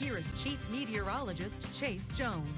here is Chief Meteorologist Chase Jones.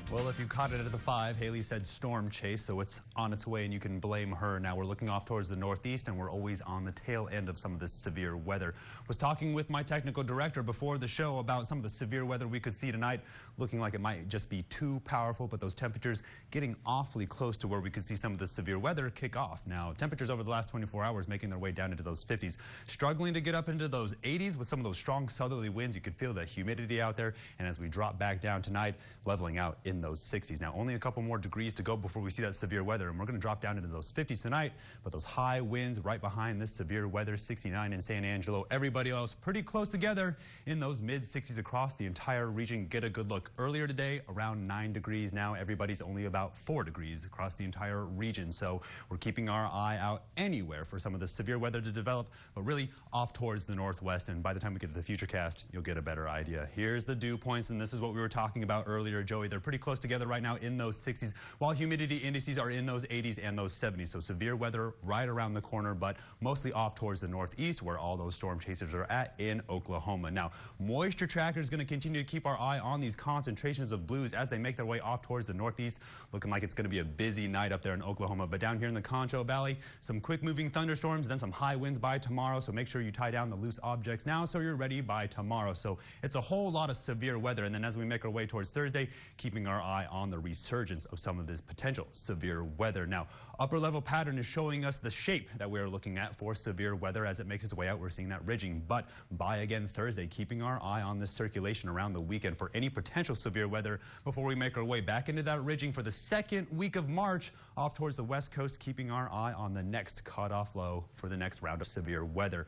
Well, if you caught it at the 5, Haley said storm chase, so it's on its way and you can blame her. Now we're looking off towards the northeast and we're always on the tail end of some of this severe weather. Was talking with my technical director before the show about some of the severe weather we could see tonight, looking like it might just be too powerful, but those temperatures getting awfully close to where we could see some of the severe weather kick off. Now temperatures over the last 24 hours making their way down into those 50s, struggling to get up into those 80s with some of those strong southerly winds. You could feel the humidity out there, and as we drop back down tonight, leveling out in those 60s. Now only a couple more degrees to go before we see that severe weather, and we're going to drop down into those 50s tonight, but those high winds right behind this severe weather, 69 in San Angelo, everybody else pretty close together in those mid 60s across the entire region. Get a good look. Earlier today around 9 degrees. Now everybody's only about 4 degrees across the entire region, so we're keeping our eye out anywhere for some of the severe weather to develop, but really off towards the northwest, and by the time we get to the Futurecast you'll get a better idea. Here's the dew points, and this is what we were talking about earlier, Joey. They're pretty close together right now in those 60s, while humidity indices are in those 80s and those 70s. So severe weather right around the corner, but mostly off towards the northeast where all those storm chasers are at in Oklahoma. Now, moisture tracker is going to continue to keep our eye on these concentrations of blues as they make their way off towards the northeast. Looking like it's going to be a busy night up there in Oklahoma, but down here in the Concho Valley, some quick moving thunderstorms, then some high winds by tomorrow. So make sure you tie down the loose objects now so you're ready by tomorrow. So it's a whole lot of severe weather, and then as we make our way towards Thursday, keeping our eye on the resurgence of some of this potential severe weather. Now, upper level pattern is showing us the shape that we're looking at for severe weather as it makes its way out. We're seeing that ridging, but by again Thursday, keeping our eye on this circulation around the weekend for any potential severe weather before we make our way back into that ridging for the second week of March off towards the west coast, keeping our eye on the next cutoff low for the next round of severe weather.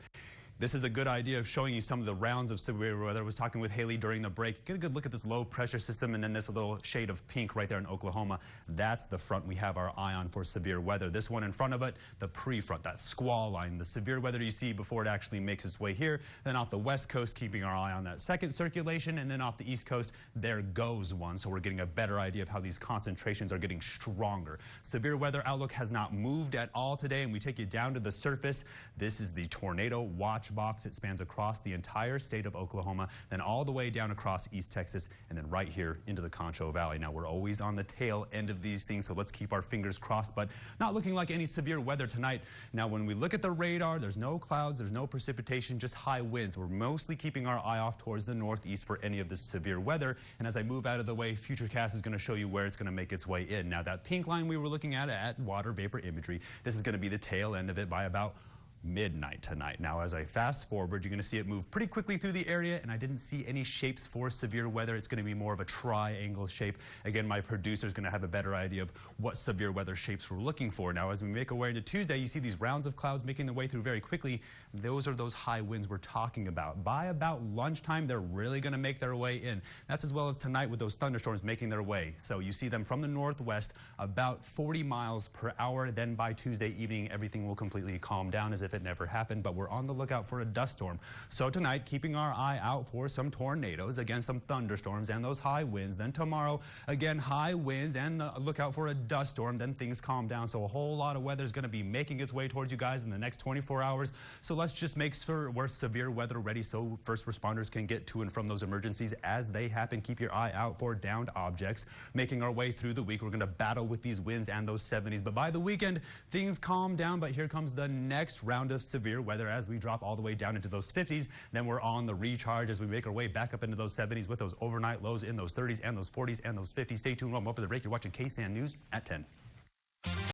This is a good idea of showing you some of the rounds of severe weather. I was talking with Haley during the break. Get a good look at this low pressure system and then this little shade of pink right there in Oklahoma. That's the front we have our eye on for severe weather. This one in front of it, the pre-front, that squall line, the severe weather you see before it actually makes its way here. Then off the west coast, keeping our eye on that second circulation, and then off the east coast, there goes one. So we're getting a better idea of how these concentrations are getting stronger. Severe weather outlook has not moved at all today, and we take you down to the surface. This is the tornado watch box. It spans across the entire state of Oklahoma, then all the way down across East Texas, and then right here into the Concho Valley. Now we're always on the tail end of these things, so let's keep our fingers crossed, but not looking like any severe weather tonight. Now when we look at the radar, there's no clouds, there's no precipitation, just high winds. We're mostly keeping our eye off towards the northeast for any of this severe weather, and as I move out of the way, Futurecast is going to show you where it's going to make its way in. Now that pink line we were looking at water vapor imagery, this is going to be the tail end of it by about midnight tonight. Now as I fast forward, you're going to see it move pretty quickly through the area, and I didn't see any shapes for severe weather. It's going to be more of a triangle shape. Again, my producer is going to have a better idea of what severe weather shapes we're looking for. Now as we make our way into Tuesday, you see these rounds of clouds making their way through very quickly. Those are those high winds we're talking about. By about lunchtime, they're really going to make their way in. That's as well as tonight with those thunderstorms making their way. So you see them from the northwest about 40 miles per hour. Then by Tuesday evening, everything will completely calm down as if it never happened, but we're on the lookout for a dust storm. So tonight, keeping our eye out for some tornadoes, again some thunderstorms and those high winds. Then tomorrow, again high winds and look out for a dust storm. Then things calm down, so a whole lot of weather is going to be making its way towards you guys in the next 24 hours. So let's just make sure we're severe weather ready so first responders can get to and from those emergencies as they happen. Keep your eye out for downed objects. Making our way through the week, we're going to battle with these winds and those 70s, but by the weekend things calm down. But here comes the next round of severe weather as we drop all the way down into those 50s. Then we're on the recharge as we make our way back up into those 70s with those overnight lows in those 30s and those 40s and those 50s. Stay tuned. I'm up at the break. You're watching KSAN News at 10.